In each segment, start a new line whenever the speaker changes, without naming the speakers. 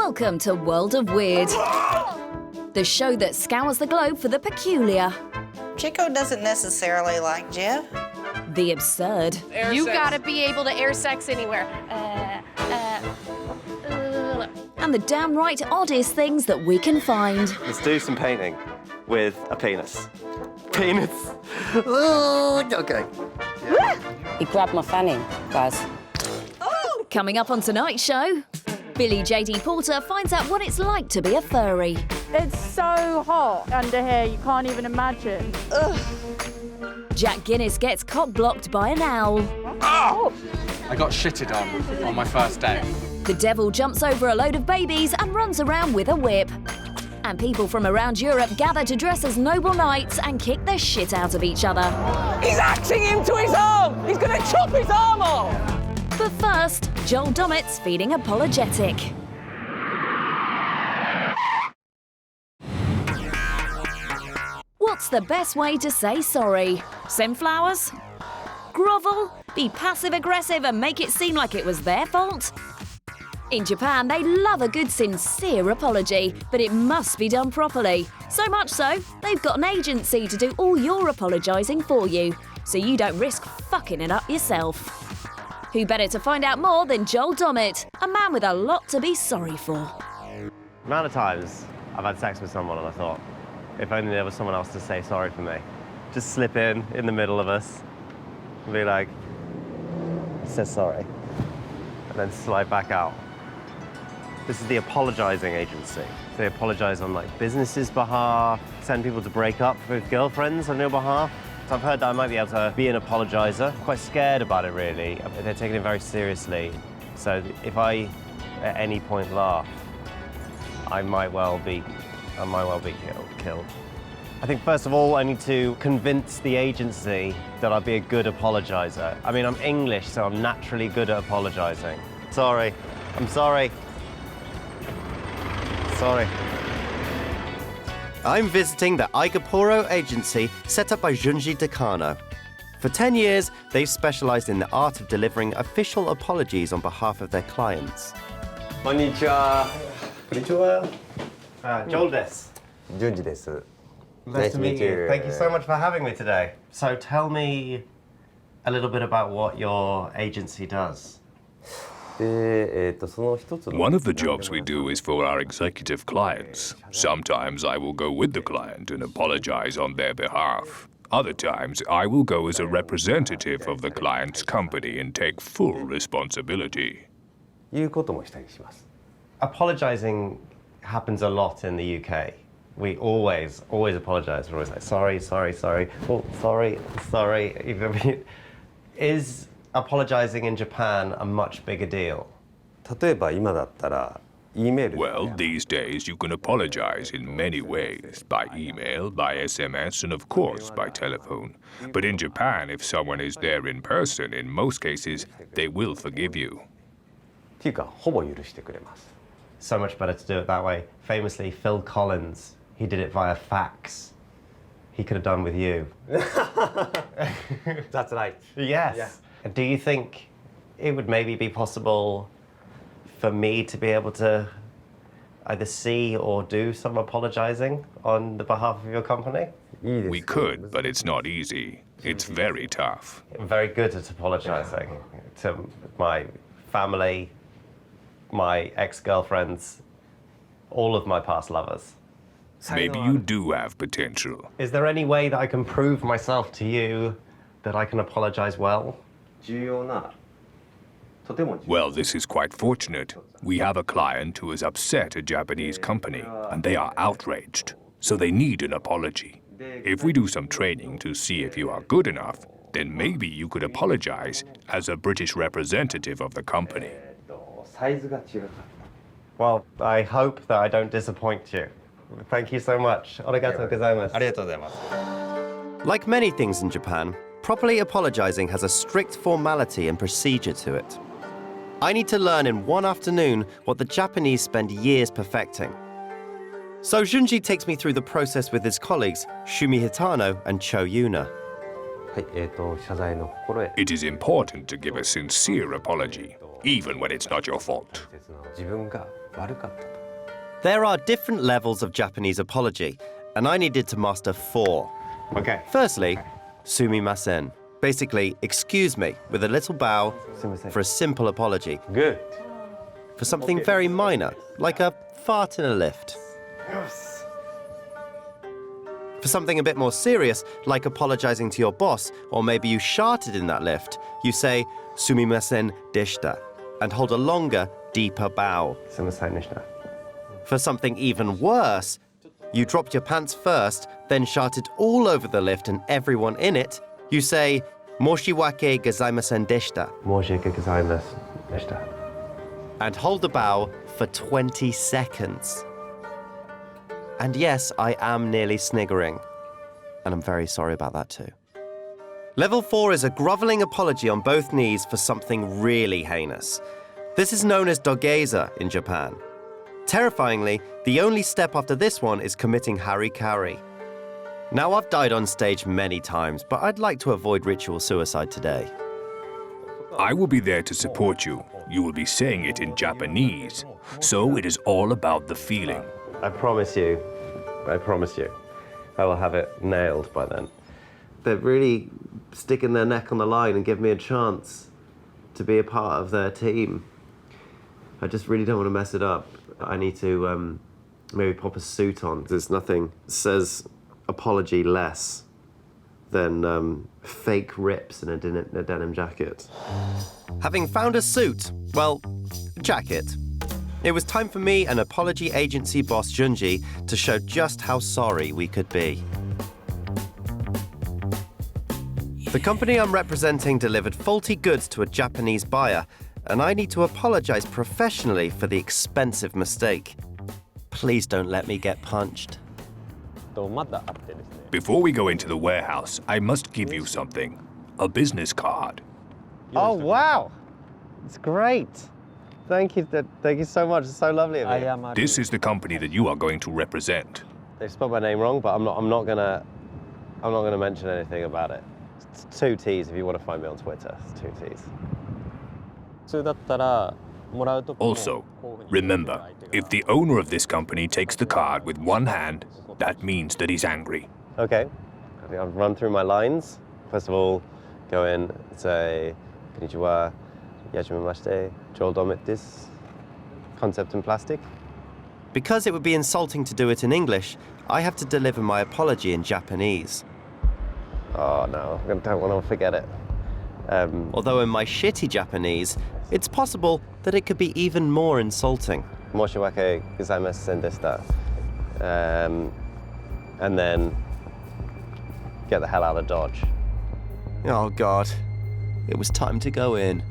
Welcome to World of Weird, the show that scours the globe for the peculiar,
Chico doesn't necessarily like Jeff.
the absurd,
You gotta be able to air sex anywhere.
and the downright oddest things that we can find.
Let's do some painting with a penis. Penis. Okay.
He grabbed my fanny, guys.
Coming up on tonight's show, Billie JD Porter finds out what it's like to be a furry.
It's so hot under here, you can't even imagine.
Jack Guinness gets cock-blocked by an owl.
I got shitted on my first day.
The devil jumps over a load of babies and runs around with a whip. And people from around Europe gather to dress as noble knights and kick the shit out of each other.
He's axing him to his arm! He's gonna chop his arm off!
But first, Joel Dommett's feeling apologetic. What's the best way to say sorry? Send flowers? Grovel? Be passive-aggressive and make it seem like it was their fault? In Japan, they love a good sincere apology, but it must be done properly. So much so, they've got an agency to do all your apologising for you, so you don't risk fucking it up yourself. Who better to find out more than Joel Dommett, a man with a lot to be sorry for.
The amount of times I've had sex with someone and I thought, if only there was someone else to say sorry for me. Just slip in the middle of us and be like, say sorry, and then slide back out. This is the apologising agency. They apologise on like business's behalf, send people to break up with girlfriends on your behalf. So I've heard that I might be able to be an apologiser. Quite scared about it, really. They're taking it very seriously. So if I, at any point, laugh, I might well be killed. I think, first of all, I need to convince the agency that I'll be a good apologiser. I mean, I'm English, so I'm naturally good at apologising. Sorry. I'm sorry. Sorry. I'm visiting the Igaporo agency set up by Junji Decano. For 10 years, they've specialized in the art of delivering official apologies on behalf of their clients. Konnichiwa. Konnichiwa. Joel desu.
Junji desu.
Nice to meet you. Thank you so much for having me today. So tell me a little bit about what your agency does.
One of the jobs we do is for our executive clients. Sometimes I will go with the client and apologize on their behalf. Other times, I will go as a representative of the client's company and take full responsibility.
Apologizing happens a lot in the UK. We always apologize. We're always like, sorry. Oh, sorry. Is apologizing in Japan a much bigger deal?
Well, these days you can apologize in many ways, by email, by SMS, and of course by telephone. But in Japan, if someone is there in person, in most cases, they will forgive you.
So much better to do it that way. Famously, Phil Collins, he did it via fax. He could have done with you.
That's right.
Yes.
Yeah.
Do you think it would maybe be possible for me to be able to either see or do some apologizing on the behalf of your company?
We could, but it's not easy. It's very tough.
I'm very good at apologizing to my family, my ex-girlfriends, all of my past lovers.
Maybe you do have potential.
Is there any way that I can prove myself to you that I can apologize well?
Well, this is quite fortunate. We have a client who has upset a Japanese company, and they are outraged, so they need an apology. If we do some training to see if you are good enough, then maybe you could apologize as a British representative of the company.
Well, I hope that I don't disappoint you. Thank you so much. Arigatou gozaimasu. Like many things in Japan, properly apologizing has a strict formality and procedure to it. I need to learn in one afternoon what the Japanese spend years perfecting. So Junji takes me through the process with his colleagues, Shumi Hitano and Cho Yuna.
It is important to give a sincere apology, even when it's not your fault.
There are different levels of Japanese apology, and I needed to master 4.
Okay.
Firstly, sumimasen. Basically, excuse me, with a little bow for a simple apology.
Good.
For something very minor, like a fart in a lift. For something a bit more serious, like apologizing to your boss, or maybe you sharted in that lift, you say sumimasen deshita and hold a longer, deeper bow.
Sumimasen deshita.
For something even worse, you dropped your pants first, then sharted all over the lift and everyone in it, you say moshiwake gozaimasen deshita.
Moshiwake gozaimasen deshita.
And hold the bow for 20 seconds. And yes, I am nearly sniggering. And I'm very sorry about that too. Level 4 is a groveling apology on both knees for something really heinous. This is known as dogeza in Japan. Terrifyingly, the only step after this one is committing harikari. Now, I've died on stage many times, but I'd like to avoid ritual suicide today.
I will be there to support you. You will be saying it in Japanese. So it is all about the feeling.
I promise you, I will have it nailed by then. They're really sticking their neck on the line and give me a chance to be a part of their team. I just really don't want to mess it up. I need to maybe pop a suit on. There's nothing says apology less than fake rips in a denim jacket. Having found a suit, well, jacket, it was time for me and apology agency boss Junji to show just how sorry we could be. The company I'm representing delivered faulty goods to a Japanese buyer, and I need to apologize professionally for the expensive mistake. Please don't let me get punched.
Before we go into the warehouse, I must give you something. A business card.
Oh, wow. It's great. Thank you so much. It's so lovely of you.
This is the company that you are going to represent.
They've spelled my name wrong, but I'm not gonna mention anything about it. It's 2 T's if you want to find me on Twitter. It's 2 T's.
Also, remember, if the owner of this company takes the card with one hand, that means that he's angry.
Okay. I think I'll run through my lines. First of all, go in and say, konnichiwa, yajimemashite, journos, concept in plastic. Because it would be insulting to do it in English, I have to deliver my apology in Japanese. Oh no, I don't want to forget it. Although in my shitty Japanese, it's possible that it could be even more insulting. Moshiwake gozaimasen deshita. And then get the hell out of Dodge. Oh God, it was time to go in.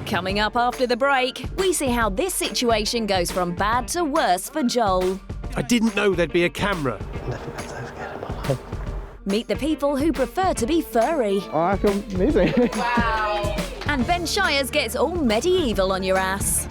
Coming up after the break, we see how this situation goes from bad to worse for Joel.
I didn't know there'd be a camera.
Meet the people who prefer to be furry.
Oh, I feel amazing.
Wow.
And Ben Shires gets all medieval on your ass.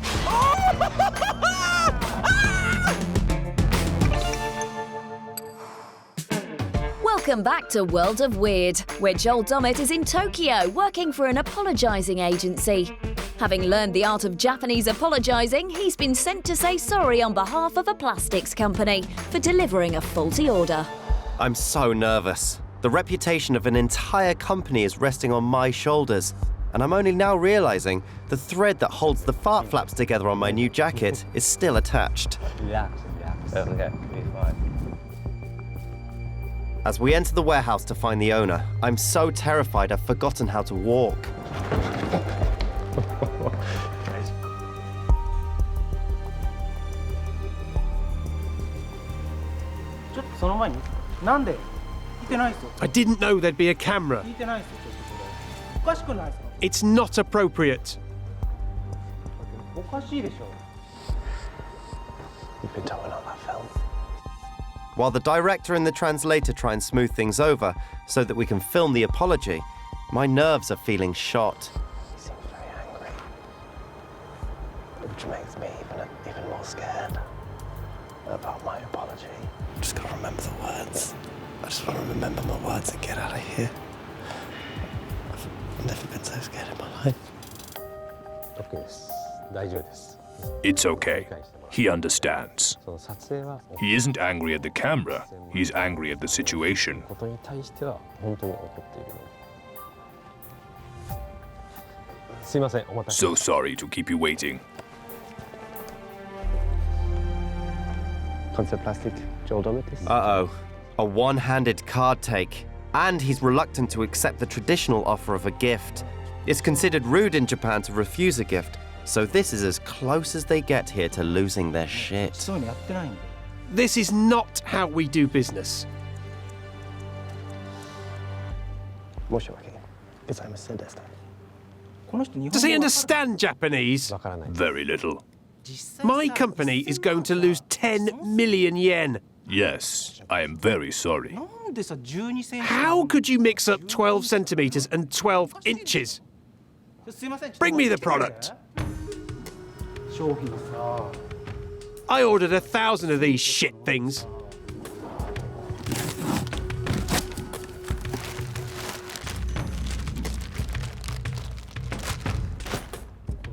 Welcome back to World of Weird, where Joel Dommett is in Tokyo working for an apologising agency. Having learned the art of Japanese apologising, he's been sent to say sorry on behalf of a plastics company for delivering a faulty order.
I'm so nervous. The reputation of an entire company is resting on my shoulders, and I'm only now realizing the thread that holds the fart flaps together on my new jacket is still attached.
Relax.
Okay, be fine. As we enter the warehouse to find the owner, I'm so terrified I've forgotten how to walk.
I didn't know there'd be a camera. It's not appropriate.
You've been told on that film. While the director and the translator try and smooth things over so that we can film the apology, my nerves are feeling shot. He seems very angry, which makes me even more scared about my apology. I just gotta remember the words. I just want to remember my words and get out of here. I've never been so scared in my life.
It's okay. He understands. He isn't angry at the camera, he's angry at the situation. So sorry to keep you waiting.
Concept plastic, oddities.
Uh-oh. A one-handed card take. And he's reluctant to accept the traditional offer of a gift. It's considered rude in Japan to refuse a gift, so this is as close as they get here to losing their shit.
This is not how we do business. Does he understand Japanese?
Very little.
My company is going to lose 10 million yen.
Yes, I am very sorry.
How could you mix up 12 centimeters and 12 inches? Bring me the product. I ordered 1,000 of these shit things.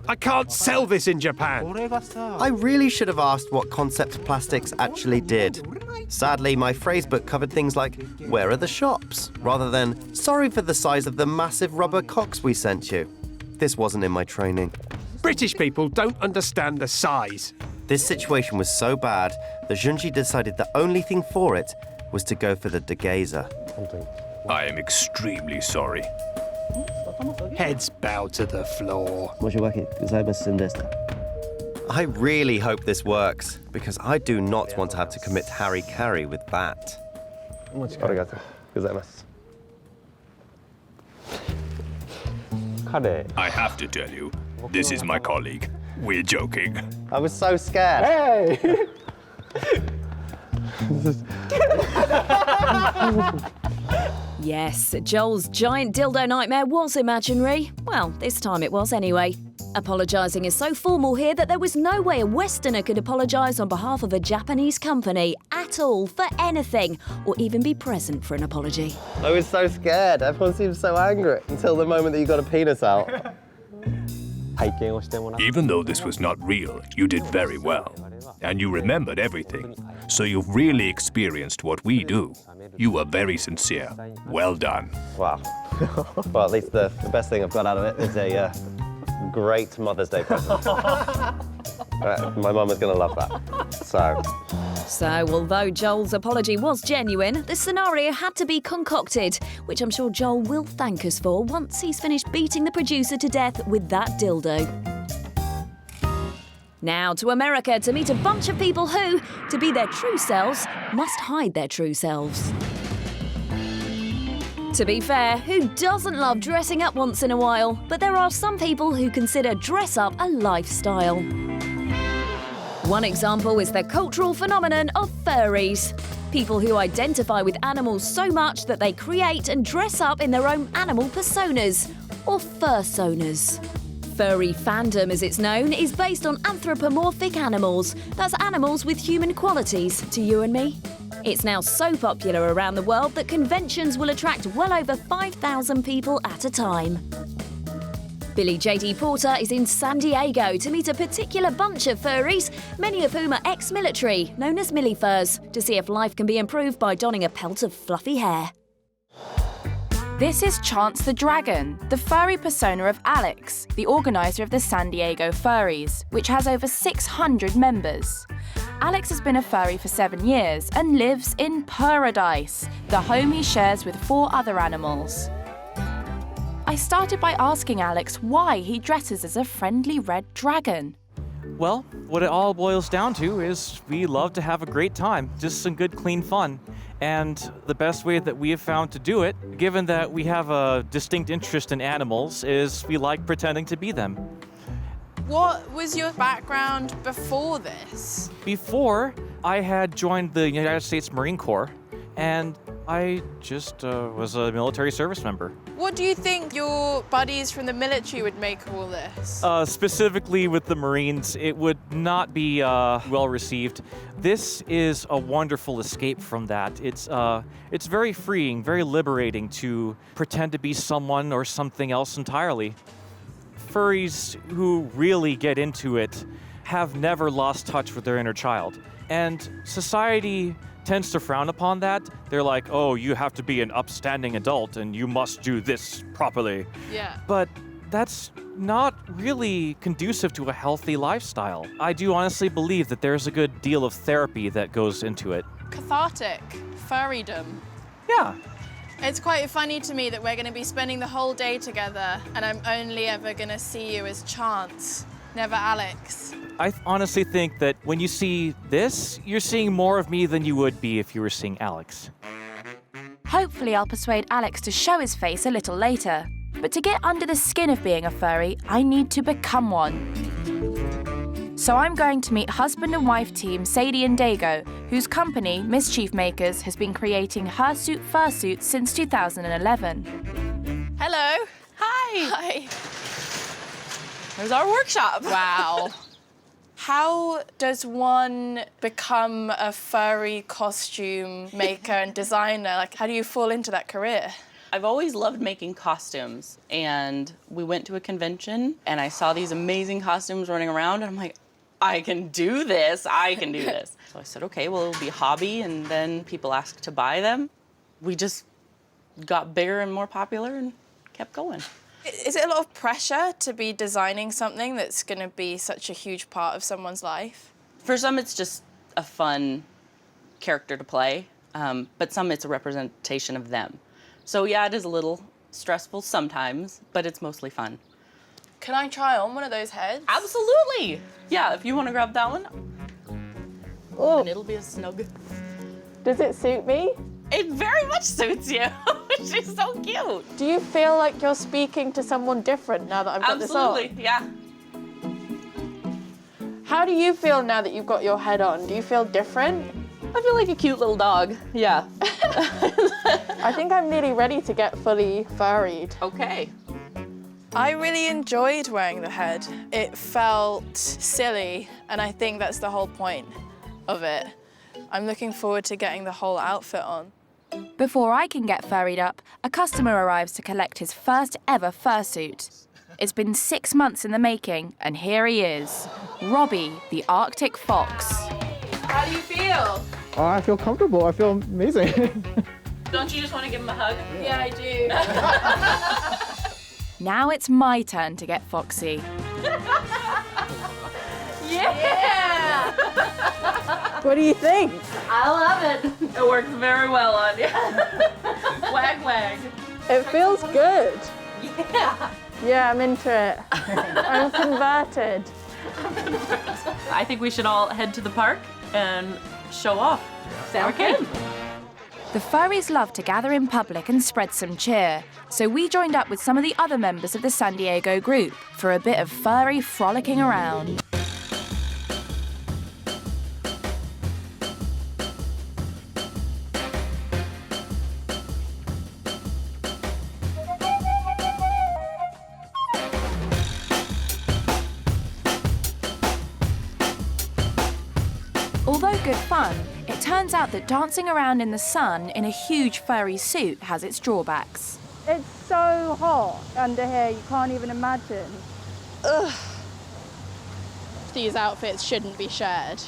I can't sell this in Japan.
I really should have asked what Concept Plastics actually did. Sadly, my phrase book covered things like, where are the shops? Rather than, sorry for the size of the massive rubber cocks we sent you. This wasn't in my training.
British people don't understand the size.
This situation was so bad that Junji decided the only thing for it was to go for the degazer.
I am extremely sorry.
Heads bow to the floor.
I really hope this works, because I do not want to have to commit harikari with that.
I have to tell you, this is my colleague. We're joking.
I was so scared. Hey!
Yes, Joel's giant dildo nightmare was imaginary. Well, this time it was anyway. Apologising is so formal here that there was no way a Westerner could apologise on behalf of a Japanese company at all for anything, or even be present for an apology.
I was so scared. Everyone seemed so angry until the moment that you got a penis out.
Even though this was not real, you did very well. And you remembered everything. So you've really experienced what we do. You were very sincere. Well done.
Wow. Well, at least the best thing I've got out of it is a great Mother's Day present. My mum is going to love that.
So, although Joel's apology was genuine, the scenario had to be concocted, which I'm sure Joel will thank us for once he's finished beating the producer to death with that dildo. Now to America to meet a bunch of people who, to be their true selves, must hide their true selves. To be fair, who doesn't love dressing up once in a while? But there are some people who consider dress up a lifestyle. One example is the cultural phenomenon of furries. People who identify with animals so much that they create and dress up in their own animal personas, or fursonas. Furry fandom, as it's known, is based on anthropomorphic animals. That's animals with human qualities to you and me. It's now so popular around the world that conventions will attract well over 5,000 people at a time. Billie JD Porter is in San Diego to meet a particular bunch of furries, many of whom are ex-military, known as millifurs, to see if life can be improved by donning a pelt of fluffy hair.
This is Chance the Dragon, the furry persona of Alex, the organiser of the San Diego Furries, which has over 600 members. Alex has been a furry for 7 years and lives in Paradise, the home he shares with 4 other animals. I started by asking Alex why he dresses as a friendly red dragon.
Well, what it all boils down to is we love to have a great time, just some good, clean fun. And the best way that we have found to do it, given that we have a distinct interest in animals, is we like pretending to be them.
What was your background before this?
Before, I had joined the United States Marine Corps, and I just was a military service member.
What do you think your buddies from the military would make of all this?
Specifically with the Marines, it would not be well received. This is a wonderful escape from that. It's very freeing, very liberating to pretend to be someone or something else entirely. furries who really get into it have never lost touch with their inner child. And society tends to frown upon that. They're like, oh, you have to be an upstanding adult and you must do this properly.
Yeah.
But that's not really conducive to a healthy lifestyle. I do honestly believe that there's a good deal of therapy that goes into it.
Cathartic. Furrydom.
Yeah.
It's quite funny to me that we're going to be spending the whole day together and I'm only ever going to see you as Chance, never Alex.
I honestly think that when you see this, you're seeing more of me than you would be if you were seeing Alex.
Hopefully I'll persuade Alex to show his face a little later. But to get under the skin of being a furry, I need to become one. So I'm going to meet husband and wife team Sadie and Dago, whose company, Mischief Makers, has been creating hirsute fursuits since 2011.
Hello.
Hi.
Hi.
There's our workshop.
Wow. How does one become a furry costume maker and designer? Like, how do you fall into that career?
I've always loved making costumes, and we went to a convention and I saw these amazing costumes running around and I'm like, I can do this, I can do this. So I said, okay, well, it'll be a hobby, and then people asked to buy them. We just got bigger and more popular and kept going.
Is it a lot of pressure to be designing something that's going to be such a huge part of someone's life?
For some, it's just a fun character to play, but some it's a representation of them. So yeah, it is a little stressful sometimes, but it's mostly fun.
Can I try on one of those heads?
Absolutely. Yeah, if you want to grab that one.
Oh.
And it'll be a snug.
Does it suit me?
It very much suits you. She's so cute.
Do you feel like you're speaking to someone different now that I've got this on?
Absolutely, yeah.
How do you feel now that you've got your head on? Do you feel different?
I feel like a cute little dog, yeah.
I think I'm nearly ready to get fully furried.
Okay.
I really enjoyed wearing the head. It felt silly, and I think that's the whole point of it. I'm looking forward to getting the whole outfit on.
Before I can get furried up, a customer arrives to collect his first ever fursuit. It's been 6 months in the making, and here he is, Robbie, the Arctic Fox.
How do you feel?
Oh, I feel comfortable. I feel amazing.
Don't you just want to give him a hug?
Yeah, I do.
Now it's my turn to get foxy.
Yeah!
What do you think?
I love it. It works very well on you. Wag, wag.
It feels good.
Yeah.
Yeah, I'm into it. I'm converted.
I think we should all head to the park and show off. Sound good?
The furries love to gather in public and spread some cheer, so we joined up with some of the other members of the San Diego group for a bit of furry frolicking around. Although good fun, it turns out that dancing around in the sun in a huge furry suit has its drawbacks.
It's so hot under here, you can't even imagine.
Ugh. These outfits shouldn't be shared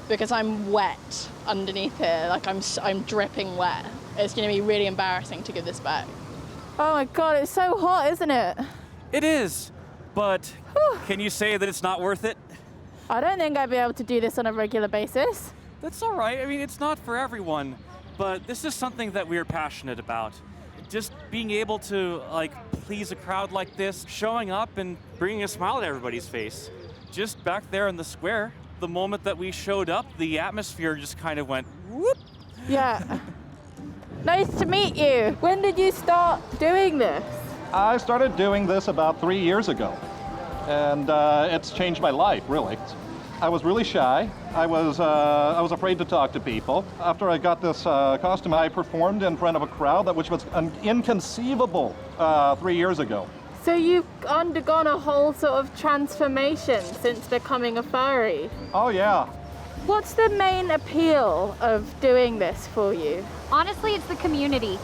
because I'm wet underneath here. Like I'm dripping wet. It's going to be really embarrassing to give this back.
Oh my God, it's so hot, isn't it?
It is, but can you say that it's not worth it?
I don't think I'd be able to do this on a regular basis.
That's all right. I mean, it's not for everyone, but this is something that we're passionate about. Just being able to, please a crowd like this, showing up and bringing a smile to everybody's face. Just back there in the square, the moment that we showed up, the atmosphere just kind of went whoop.
Yeah. Nice to meet you. When did you start doing this?
I started doing this about 3 years ago, and it's changed my life, really. I was really shy. I was afraid to talk to people. After I got this costume, I performed in front of a crowd, which was inconceivable 3 years ago.
So you've undergone a whole sort of transformation since becoming a furry?
Oh, yeah.
What's the main appeal of doing this for you?
Honestly, it's the community.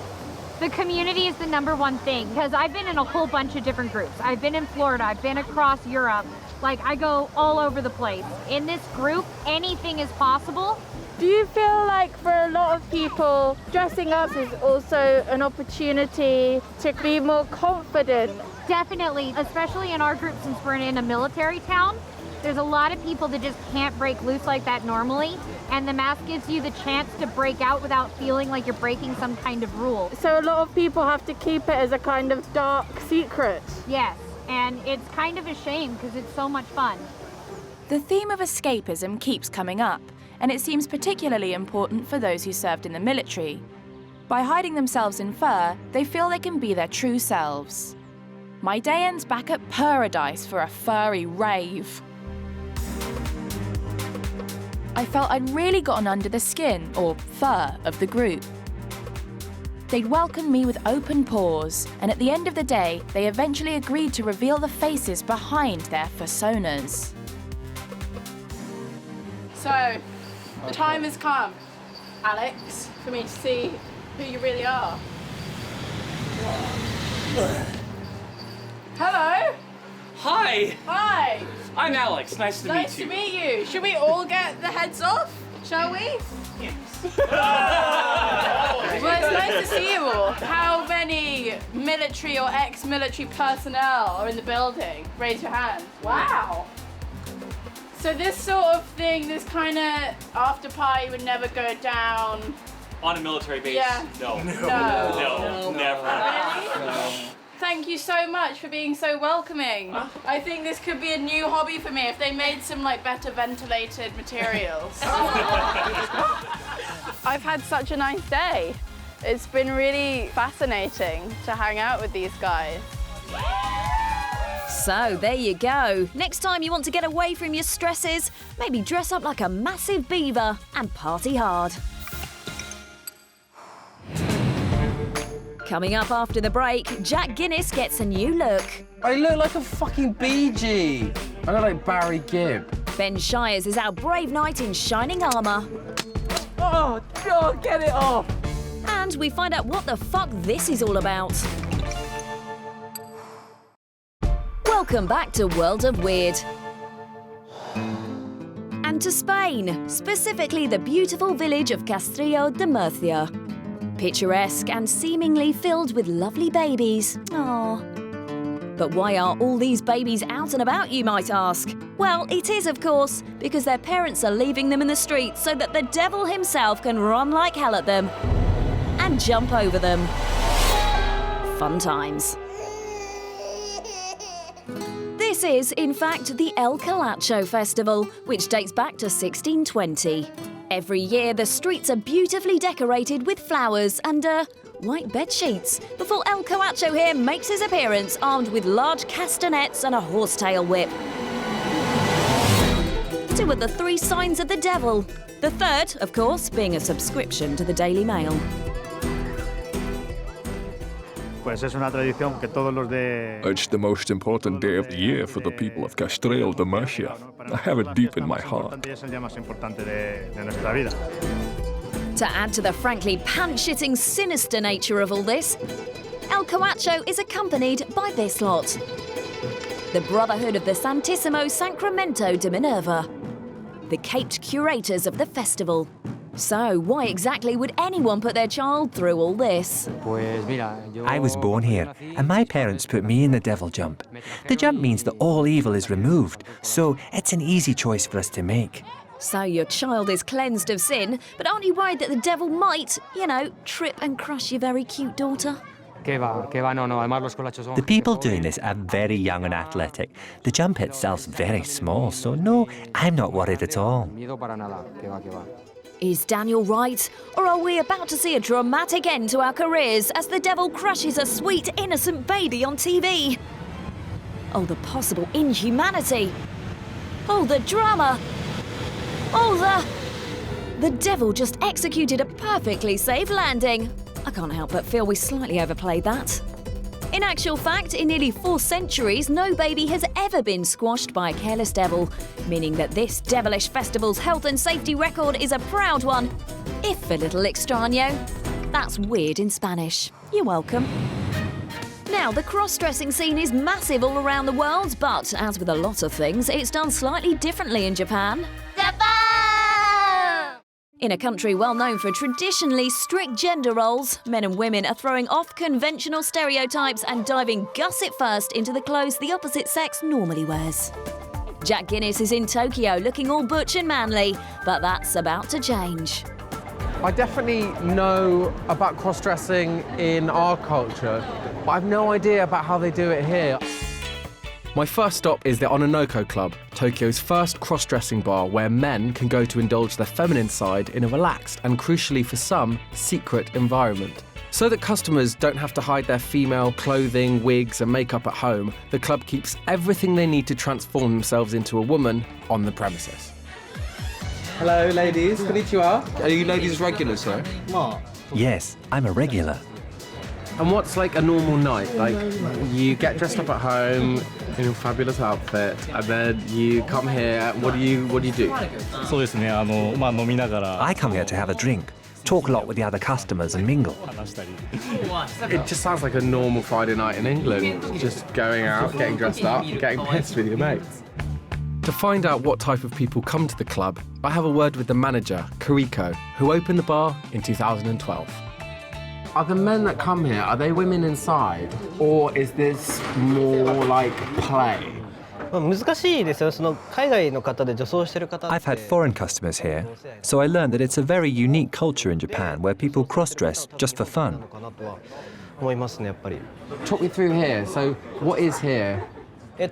The community is the #1 thing, because I've been in a whole bunch of different groups. I've been in Florida, I've been across Europe. Like, I go all over the place. In this group, anything is possible.
Do you feel like for a lot of people, dressing up is also an opportunity to be more confident?
Definitely, especially in our group since we're in a military town. There's a lot of people that just can't break loose like that normally, and the mask gives you the chance to break out without feeling like you're breaking some kind of rule.
So a lot of people have to keep it as a kind of dark secret.
Yes, and it's kind of a shame because it's so much fun.
The theme of escapism keeps coming up, and it seems particularly important for those who served in the military. By hiding themselves in fur, they feel they can be their true selves. My day ends back at Paradise for a furry rave. I felt I'd really gotten under the skin, or fur, of the group. They'd welcomed me with open paws, and at the end of the day, they eventually agreed to reveal the faces behind their personas.
So, the time has come, Alex, for me to see who you really are. Hello.
Hi.
Hi.
I'm Alex. Nice to meet you.
Nice to meet you. Should we all get the heads off? Shall we?
Yes.
Well, it's nice to see you all. How many military or ex-military personnel are in the building? Raise your hand. Wow. So this sort of thing, this kind of after party would never go down
On a military base?
Yeah.
No.
No.
Never.
Really? Thank you so much for being so welcoming. I think this could be a new hobby for me if they made some like better ventilated materials. I've had such a nice day. It's been really fascinating to hang out with these guys.
So, there you go. Next time you want to get away from your stresses, maybe dress up like a massive beaver and party hard. Coming up after the break, Jack Guinness gets a new look.
I look like a fucking Bee Gee. I look like Barry Gibb.
Ben Shires is our brave knight in shining armour.
Oh, God, get it off!
And we find out what the fuck this is all about. Welcome back to World of Weird. And to Spain, specifically the beautiful village of Castrillo de Murcia. Picturesque and seemingly filled with lovely babies. Aww. But why are all these babies out and about, you might ask? Well, it is, of course, because their parents are leaving them in the street so that the devil himself can run like hell at them and jump over them. Fun times. This is, in fact, the El Colacho Festival, which dates back to 1620. Every year, the streets are beautifully decorated with flowers and, white bed sheets, before El Colacho here makes his appearance armed with large castanets and a horsetail whip. 2 of the 3 signs of the devil. The third, of course, being a subscription to the Daily Mail.
It's the most important day of the year for the people of Castrillo de Murcia. I have it deep in my heart.
To add to the frankly pant-shitting sinister nature of all this, El Colacho is accompanied by this lot. The Brotherhood of the Santissimo Sacramento de Minerva, the caped curators of the festival. So, why exactly would anyone put their child through all this?
I was born here, and my parents put me in the devil jump. The jump means that all evil is removed, so it's an easy choice for us to make.
So your child is cleansed of sin, but aren't you worried that the devil might, trip and crush your very cute daughter?
The people doing this are very young and athletic. The jump itself's very small, so no, I'm not worried at all.
Is Daniel right? Or are we about to see a dramatic end to our careers as the devil crushes a sweet, innocent baby on TV? Oh, the possible inhumanity. Oh, the drama. Oh, the devil just executed a perfectly safe landing. I can't help but feel we slightly overplayed that. In actual fact, in nearly 4 centuries, no baby has ever been squashed by a careless devil, meaning that this devilish festival's health and safety record is a proud one, if a little extraño. That's weird in Spanish. You're welcome. Now, the cross-dressing scene is massive all around the world, but as with a lot of things, it's done slightly differently in Japan. In a country well known for traditionally strict gender roles, men and women are throwing off conventional stereotypes and diving gusset first into the clothes the opposite sex normally wears. Jack Guinness is in Tokyo looking all butch and manly, but that's about to change.
I definitely know about cross-dressing in our culture, but I've no idea about how they do it here. My first stop is the Ononoko Club, Tokyo's first cross-dressing bar where men can go to indulge their feminine side in a relaxed and, crucially for some, secret environment. So that customers don't have to hide their female clothing, wigs and makeup at home, the club keeps everything they need to transform themselves into a woman on the premises. Hello, ladies. Konnichiwa. Are you ladies regulars, sir?
Yes, I'm a regular.
And what's like a normal night? Like, you get dressed up at home in a fabulous outfit, and then you come here. What do you do?
I come here to have a drink, talk a lot with the other customers and mingle.
It just sounds like a normal Friday night in England. Just going out, getting dressed up, getting pissed with your mates. To find out what type of people come to the club, I have a word with the manager, Kariko, who opened the bar in 2012. Are the men that come here, are they women inside? Or is this more like play?
I've had foreign customers here, so I learned that it's a very unique culture in Japan where people cross-dress just for fun.
Talk me through here. So what is here?
You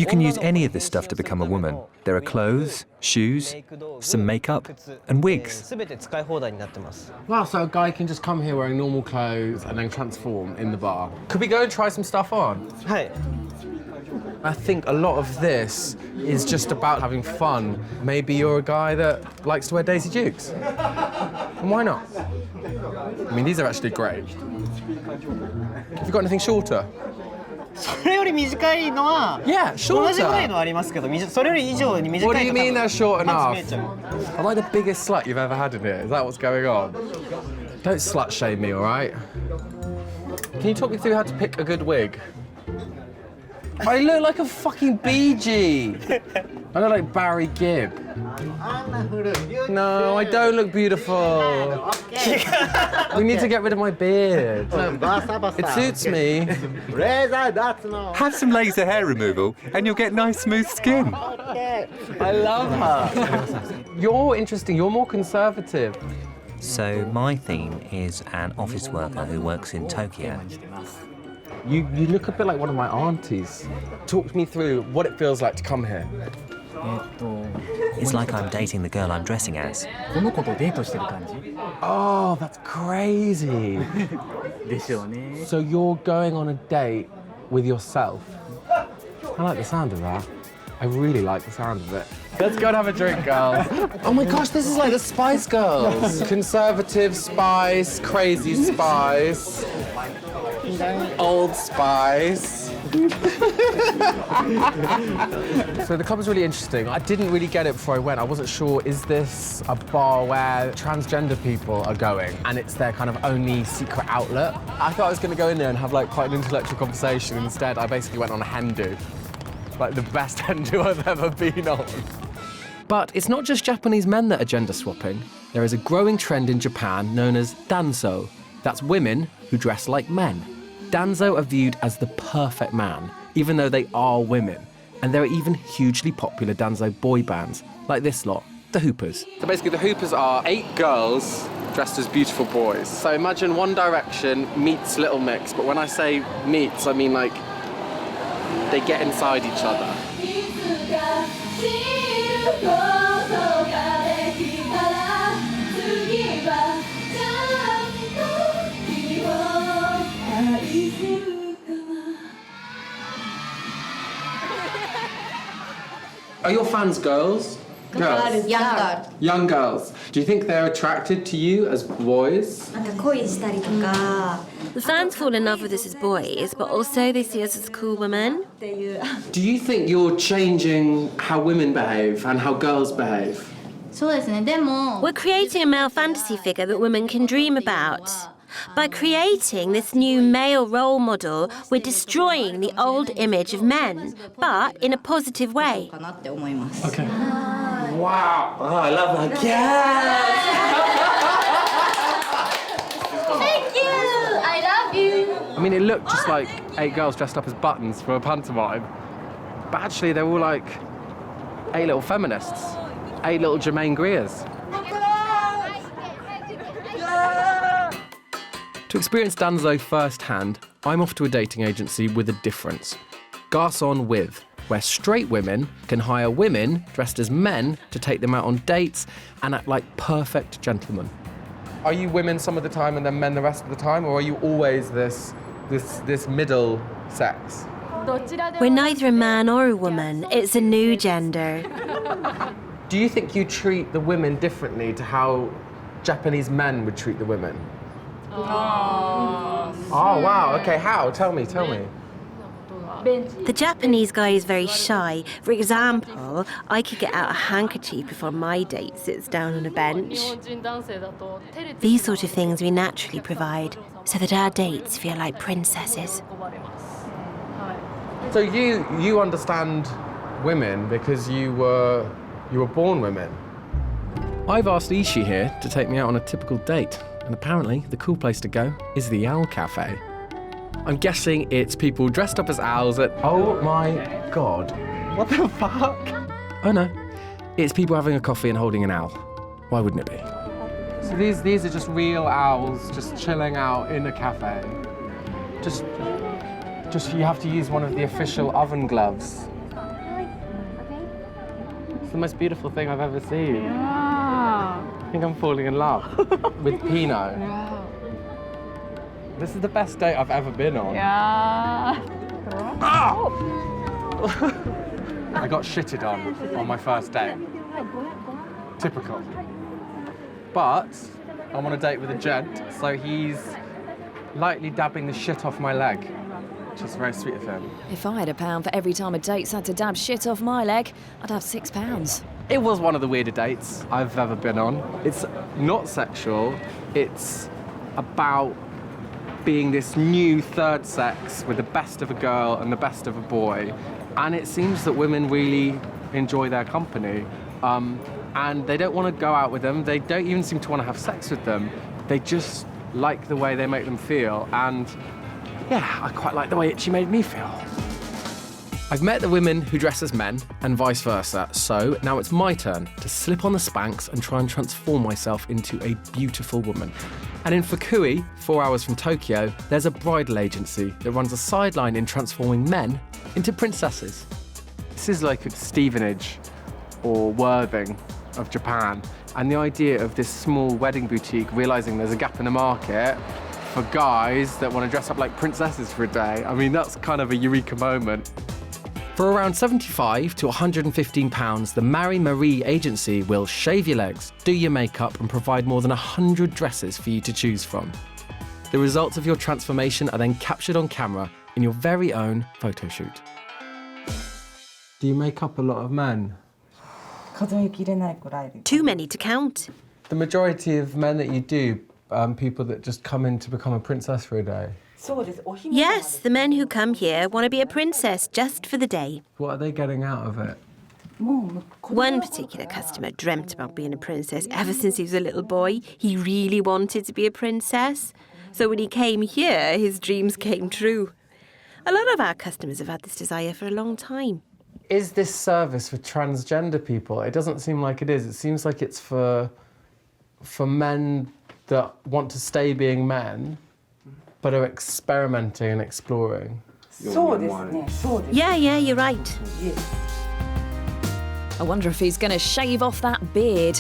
can use any of this stuff to become a woman. There are clothes, shoes, some makeup, and wigs.
Wow, so a guy can just come here wearing normal clothes and then transform in the bar. Could we go and try some stuff on? Hey. I think a lot of this is just about having fun. Maybe you're a guy that likes to wear Daisy Dukes. And why not? I mean, these are actually great. Have you got anything shorter? Yeah, shorter. What do you mean they're short enough? Am I the biggest slut you've ever had in here? Is that what's going on? Don't slut shame me, all right? Can you talk me through how to pick a good wig? I look like a fucking Bee Gee. I look like Barry Gibb. No, I don't look beautiful. We need to get rid of my beard. It suits me.
Have some laser hair removal and you'll get nice smooth skin.
I love her. You're interesting, you're more conservative.
So my theme is an office worker who works in Tokyo.
You look a bit like one of my aunties. Talk me through what it feels like to come here.
It's like I'm dating the girl I'm dressing as.
Oh, that's crazy. So you're going on a date with yourself. I like the sound of that. I really like the sound of it. Let's go and have a drink, girls. Oh my gosh, this is like the Spice Girls. Conservative Spice, crazy Spice, Old Spice. So the club was really interesting. I didn't really get it before I went. I wasn't sure, is this a bar where transgender people are going and it's their kind of only secret outlet? I thought I was going to go in there and have like quite an intellectual conversation. Instead, I basically went on a hen do. Like the best hen do I've ever been on. But it's not just Japanese men that are gender swapping. There is a growing trend in Japan known as danzo. That's women who dress like men. Danzo are viewed as the perfect man, even though they are women. And there are even hugely popular danzo boy bands, like this lot, the Hoopers. So basically the Hoopers are 8 girls dressed as beautiful boys. So imagine One Direction meets Little Mix, but when I say meets, I mean like they get inside each other. Are your fans girls? Girls?
Young girl.
Young girls. Do you think they're attracted to you as boys?
The fans fall in love with us as boys, but also they see us as cool women.
Do you think you're changing how women behave and how girls behave?
We're creating a male fantasy figure that women can dream about. By creating this new male role model, we're destroying the old image of men, but in a positive way.
Okay. Wow. Oh, I love that.
Thank you! I love you!
I mean, it looked just like 8 girls dressed up as buttons for a pantomime, but actually they're all like 8 little feminists, 8 little Jermaine Greers. To experience Danzo firsthand, I'm off to a dating agency with a difference. Garçon With, where straight women can hire women dressed as men to take them out on dates and act like perfect gentlemen. Are you women some of the time and then men the rest of the time, or are you always this middle sex?
We're neither a man or a woman. It's a new gender.
Do you think you treat the women differently to how Japanese men would treat the women? Oh, wow. Okay, how? Tell me.
The Japanese guy is very shy. For example, I could get out a handkerchief before my date sits down on a bench. These sort of things we naturally provide so that our dates feel like princesses.
So you understand women because you were born women. I've asked Ishi here to take me out on a typical date, and apparently the cool place to go is the Owl Cafe. I'm guessing it's people dressed up as owls at... Oh my God. What the fuck? Oh no. It's people having a coffee and holding an owl. Why wouldn't it be? So these are just real owls just chilling out in a cafe. Just you have to use one of the official oven gloves. It's the most beautiful thing I've ever seen. Yeah. I think I'm falling in love with Pinot. Yeah. This is the best date I've ever been on.
Yeah.
Ah! I got shitted on my first date. Typical. But I'm on a date with a gent, so he's lightly dabbing the shit off my leg, which is very sweet of him.
If I had £1 for every time a date's had to dab shit off my leg, I'd have £6.
It was one of the weirder dates I've ever been on. It's not sexual, it's about being this new third sex with the best of a girl and the best of a boy. And it seems that women really enjoy their company. And they don't want to go out with them. They don't even seem to want to have sex with them. They just like the way they make them feel. And yeah, I quite like the way she made me feel. I've met the women who dress as men and vice versa. So now it's my turn to slip on the Spanx and try and transform myself into a beautiful woman. And in Fukui, 4 hours from Tokyo, there's a bridal agency that runs a sideline in transforming men into princesses. This is like a Stevenage or Worthing of Japan. And the idea of this small wedding boutique realizing there's a gap in the market for guys that want to dress up like princesses for a day. I mean, that's kind of a eureka moment. For around £75 to £115, the Marie Marie agency will shave your legs, do your makeup, and provide more than 100 dresses for you to choose from. The results of your transformation are then captured on camera in your very own photo shoot. Do you make up a lot of men?
Too many to count.
The majority of men that you do, people that just come in to become a princess for a day.
Yes, the men who come here want to be a princess just for the day.
What are they getting out of it?
One particular customer dreamt about being a princess ever since he was a little boy. He really wanted to be a princess. So when he came here, his dreams came true. A lot of our customers have had this desire for a long time.
Is this service for transgender people? It doesn't seem like it is. It seems like it's for men that want to stay being men, but are experimenting and exploring.
Yeah, you're right.
I wonder if he's going to shave off that beard.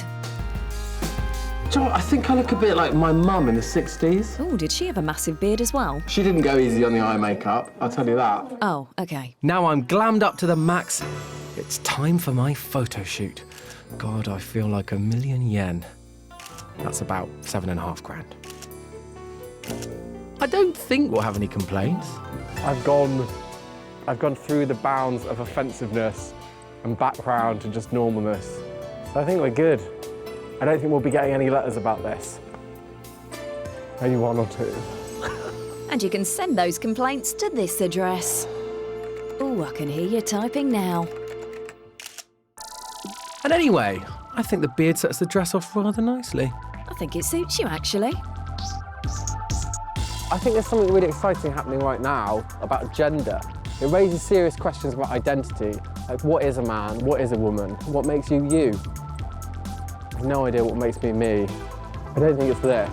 Do you know what? I think I look a bit like my mum in the 60s.
Oh, did she have a massive beard as well?
She didn't go easy on the eye makeup, I'll tell you that.
Oh, okay.
Now I'm glammed up to the max. It's time for my photo shoot. God, I feel like £1,000,000 yen. That's about 7.5 grand. I don't think we'll have any complaints. I've gone through the bounds of offensiveness and back round to just normalness. I think we're good. I don't think we'll be getting any letters about this. Maybe one or two.
And you can send those complaints to this address. Oh, I can hear you typing now.
And anyway, I think the beard sets the dress off rather nicely.
I think it suits you, actually.
I think there's something really exciting happening right now about gender. It raises serious questions about identity. Like, what is a man? What is a woman? What makes you you? I have no idea what makes me me. I don't think it's this.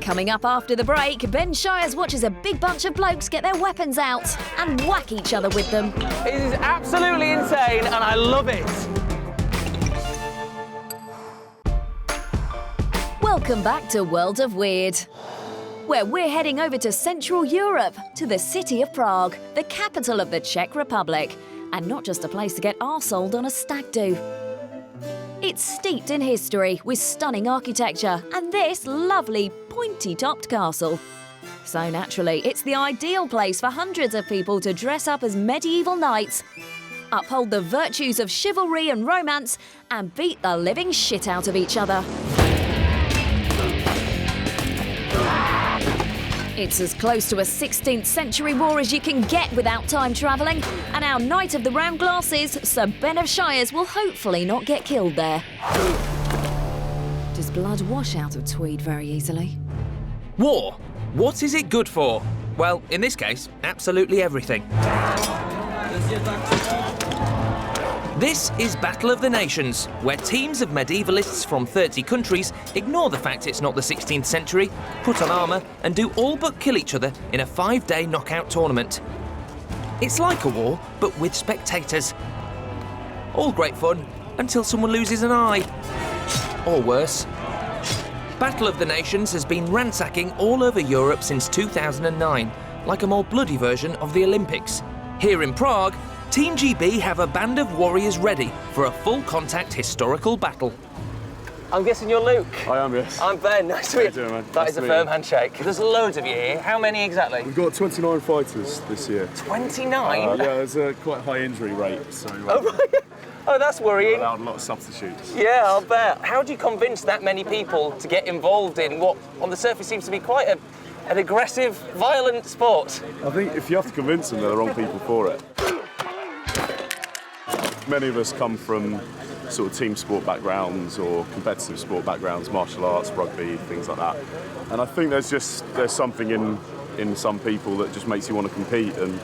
Coming up after the break, Ben Shires watches a big bunch of blokes get their weapons out and whack each other with them.
It is absolutely insane and I love it.
Welcome back to World of Weird, where we're heading over to Central Europe, to the city of Prague, the capital of the Czech Republic, and not just a place to get arseholed on a stag do. It's steeped in history with stunning architecture and this lovely pointy-topped castle. So naturally, it's the ideal place for hundreds of people to dress up as medieval knights, uphold the virtues of chivalry and romance, and beat the living shit out of each other. It's as close to a 16th century war as you can get without time travelling, and our Knight of the Round Glasses, Sir Ben of Shires, will hopefully not get killed there. Does blood wash out of tweed very easily?
War. What is it good for? Well, in this case, absolutely everything. This is Battle of the Nations, where teams of medievalists from 30 countries ignore the fact it's not the 16th century, put on armour, and do all but kill each other in a 5-day knockout tournament. It's like a war, but with spectators. All great fun, until someone loses an eye. Or worse. Battle of the Nations has been ransacking all over Europe since 2009, like a more bloody version of the Olympics. Here in Prague, Team GB have a band of warriors ready for a full-contact historical battle.
I'm guessing you're Luke.
I am, yes.
I'm Ben. Nice to meet you.
Man?
That is a firm handshake. There's loads of you here. How many exactly?
We've got 29 fighters this year.
29?
Yeah, there's a quite high injury rate, so...
Oh, right. Oh, that's worrying.
Allowed a lot of substitutes.
Yeah, I'll bet. How do you convince that many people to get involved in what, on the surface, seems to be quite an aggressive, violent sport?
I think if you have to convince them, they're the wrong people for it. Many of us come from sort of team sport backgrounds or competitive sport backgrounds, martial arts, rugby, things like that. And I think there's something in some people that just makes you want to compete. And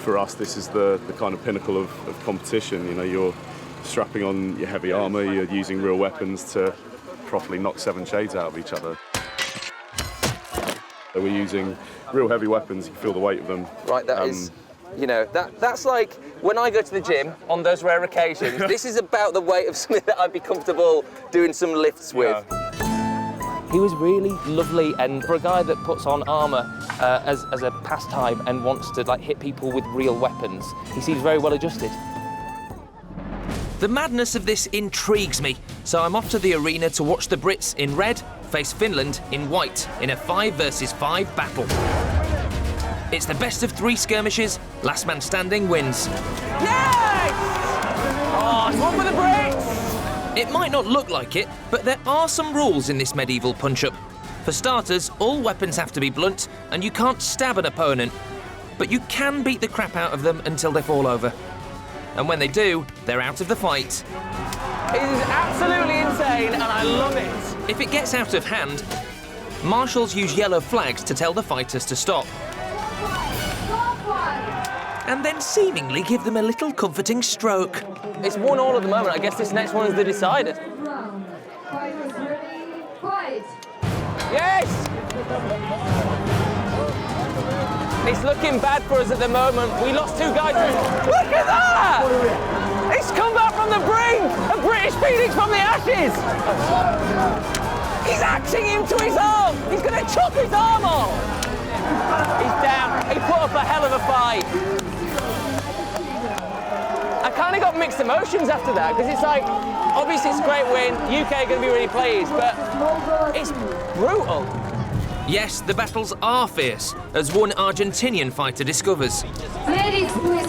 for us, this is the kind of pinnacle of competition. You know, you're strapping on your heavy armour, you're using real weapons to properly knock 7 shades out of each other. So we're using real heavy weapons, you can feel the weight of them.
Right, that is... You know, that's like when I go to the gym on those rare occasions, this is about the weight of something that I'd be comfortable doing some lifts with. He was really lovely, and for a guy that puts on armour as a pastime and wants to like hit people with real weapons, he seems very well adjusted.
The madness of this intrigues me, so I'm off to the arena to watch the Brits in red face Finland in white in a 5 versus 5 battle. It's the best of 3 skirmishes, last man standing wins.
Yes! Oh, it's one for the Brits!
It might not look like it, but there are some rules in this medieval punch-up. For starters, all weapons have to be blunt, and you can't stab an opponent. But you can beat the crap out of them until they fall over. And when they do, they're out of the fight.
It is absolutely insane, and I love it.
If it gets out of hand, marshals use yellow flags to tell the fighters to stop. And then seemingly give them a little comforting stroke.
It's 1-1 at the moment. I guess this next one is the decider. Yes! It's looking bad for us at the moment. We lost 2 guys. Look at that! It's come back from the brink! A British phoenix from the ashes! He's axing him to his arm! He's going to chop his arm off! He's down. He put up a hell of a fight. I kind of got mixed emotions after that, because it's like, obviously it's a great win, UK are going to be really pleased, but it's brutal.
Yes, the battles are fierce, as one Argentinian fighter discovers.
Ladies, please.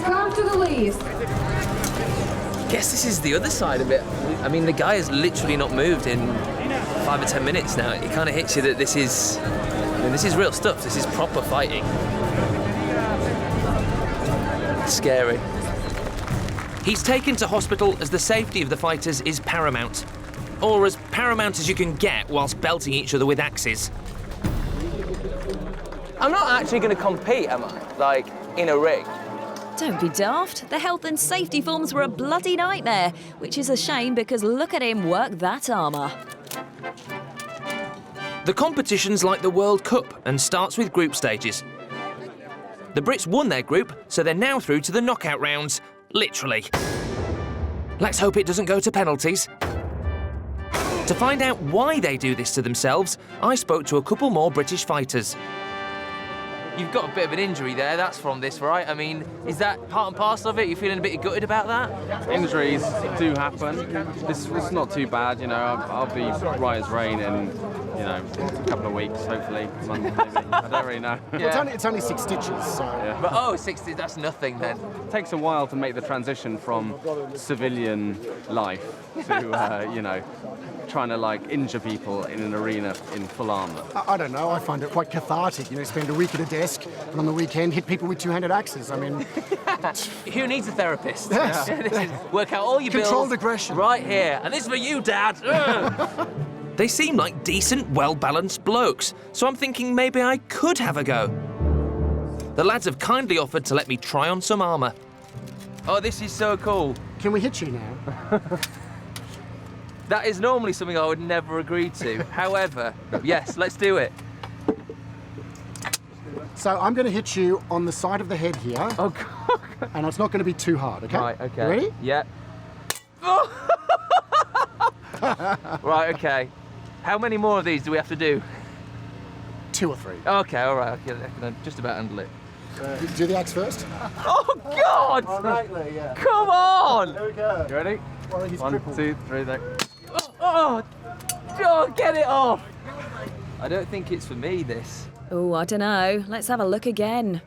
please.
Guess this is the other side of it. I mean, the guy has literally not moved in 5 or 10 minutes now. It kind of hits you that this is real stuff. This is proper fighting. Scary.
He's taken to hospital as the safety of the fighters is paramount. Or as paramount as you can get whilst belting each other with axes.
I'm not actually going to compete, am I? Like, in a ring.
Don't be daft. The health and safety forms were a bloody nightmare, which is a shame because look at him work that armour.
The competition's like the World Cup and starts with group stages. The Brits won their group, so they're now through to the knockout rounds. Literally. Let's hope it doesn't go to penalties. To find out why they do this to themselves, I spoke to a couple more British fighters.
You've got a bit of an injury there, that's from this, right? I mean, is that part and parcel of it? You feeling a bit gutted about that?
Injuries do happen. It's not too bad, you know. I'll be right as rain in, you know, a couple of weeks, hopefully. Month, maybe. I don't really know.
Yeah. It's only 6 stitches, so...
Yeah. But, 60, that's nothing then.
It takes a while to make the transition from civilian life to, you know, trying to, like, injure people in an arena in full armour.
I don't know, I find it quite cathartic, you know, spend a week at a desk and on the weekend hit people with two-handed axes. I mean...
Who needs a therapist?
Yes.
Work out all your
Controlled
bills
aggression.
right here. And this is for you, Dad.
They seem like decent, well-balanced blokes, so I'm thinking maybe I could have a go. The lads have kindly offered to let me try on some armour.
Oh, this is so cool.
Can we hit you now?
That is normally something I would never agree to. However, yes, let's do it.
So I'm going to hit you on the side of the head here.
Oh, God.
And it's not going to be too hard, okay?
Right, okay.
You ready?
Yeah. Right, okay. How many more of these do we have to do?
2 or 3.
Okay, all right. I can just about handle it.
Do the axe first.
Oh, God!
Rightly, yeah.
Come on!
There we go.
You ready?
Well, he's
1,
crippled.
2, 3, there.
Oh, get it off! I don't think it's for me, this.
Oh, I don't know. Let's have a look again.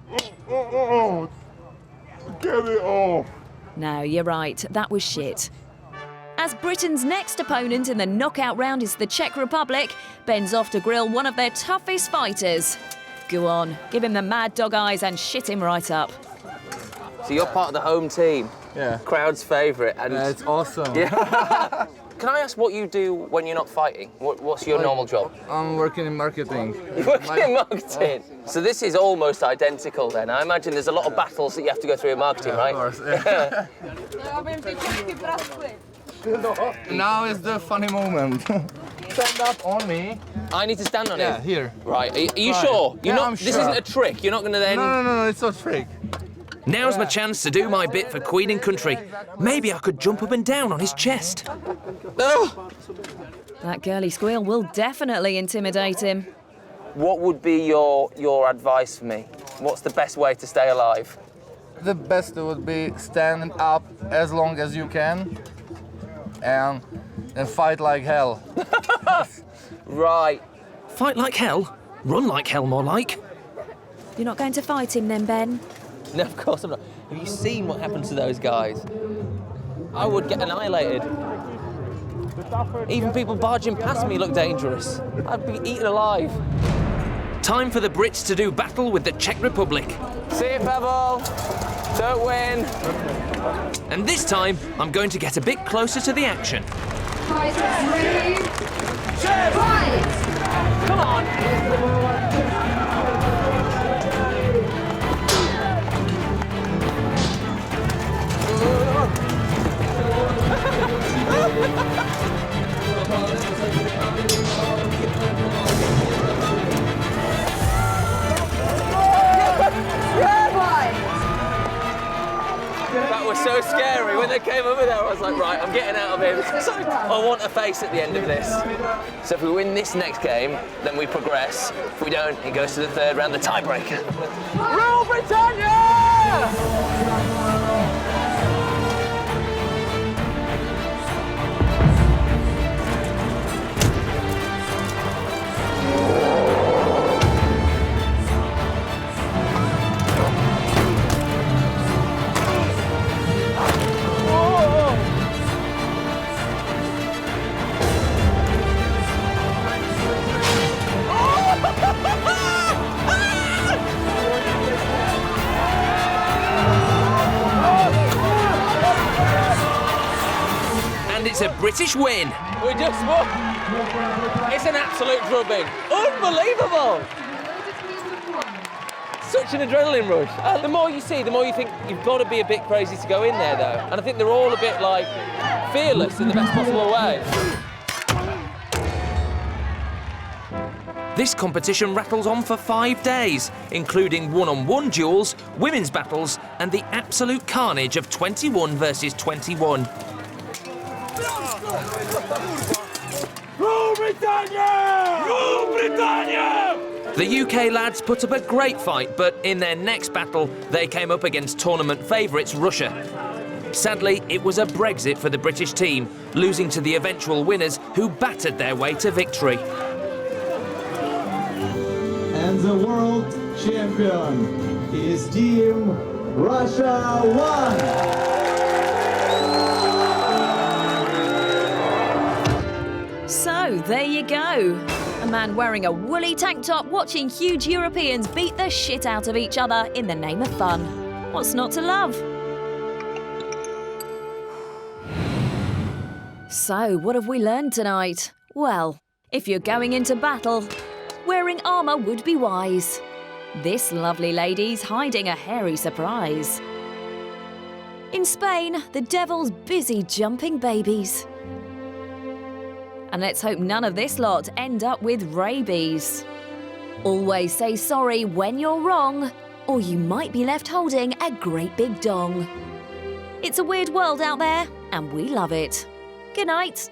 Get it off!
No, you're right. That was shit. As Britain's next opponent in the knockout round is the Czech Republic, Ben's off to grill one of their toughest fighters. Go on, give him the mad dog eyes and shit him right up.
So you're part of the home team.
Yeah.
Crowd's favourite. And
Yeah, it's awesome.
Yeah. Can I ask what you do when you're not fighting? What's your normal job?
I'm working in marketing.
You're working in marketing? So this is almost identical then. I imagine there's a lot of battles that you have to go through in marketing, right?
Of course, yeah. Now is the funny moment. Stand up on me.
I need to stand on it?
Yeah, here.
Right, are you
Right.
sure? You're
Yeah,
not.
I'm
This
sure.
isn't a trick. You're not going to then.
No, it's not a trick.
Now's my chance to do my bit for Queen and Country. Maybe I could jump up and down on his chest.
Oh.
That girly squeal will definitely intimidate him.
What would be your advice for me? What's the best way to stay alive?
The best would be standing up as long as you can and fight like hell.
Right.
Fight like hell? Run like hell, more like.
You're not going to fight him then, Ben?
No, of course I'm not. Have you seen what happens to those guys? I would get annihilated. Even people barging past me look dangerous. I'd be eaten alive.
Time for the Brits to do battle with the Czech Republic.
See you, Pebble. Don't win.
And this time, I'm going to get a bit closer to the action.
Ready? Fight!
Come on. That was so scary. When they came over there, I was like, right, I'm getting out of here. I want a face at the end of this. So if we win this next game, then we progress. If we don't, it goes to the third round, the tiebreaker. Rule Britannia!
It's a British win.
We just won. It's an absolute drubbing. Unbelievable. Such an adrenaline rush. The more you see, the more you think you've got to be a bit crazy to go in there, though. And I think they're all a bit, like, fearless in the best possible way.
This competition rattles on for 5 days, including one-on-one duels, women's battles, and the absolute carnage of 21 versus 21.
Rule Britannia! Rule Britannia!
The UK lads put up a great fight, but in their next battle, they came up against tournament favourites Russia. Sadly, it was a Brexit for the British team, losing to the eventual winners who battered their way to victory.
And the world champion is Team Russia 1.
So, there you go. A man wearing a woolly tank top watching huge Europeans beat the shit out of each other in the name of fun. What's not to love? So, what have we learned tonight? Well, if you're going into battle, wearing armour would be wise. This lovely lady's hiding a hairy surprise. In Spain, the devil's busy jumping babies. And let's hope none of this lot end up with rabies. Always say sorry when you're wrong, or you might be left holding a great big dong. It's a weird world out there, and we love it. Good night.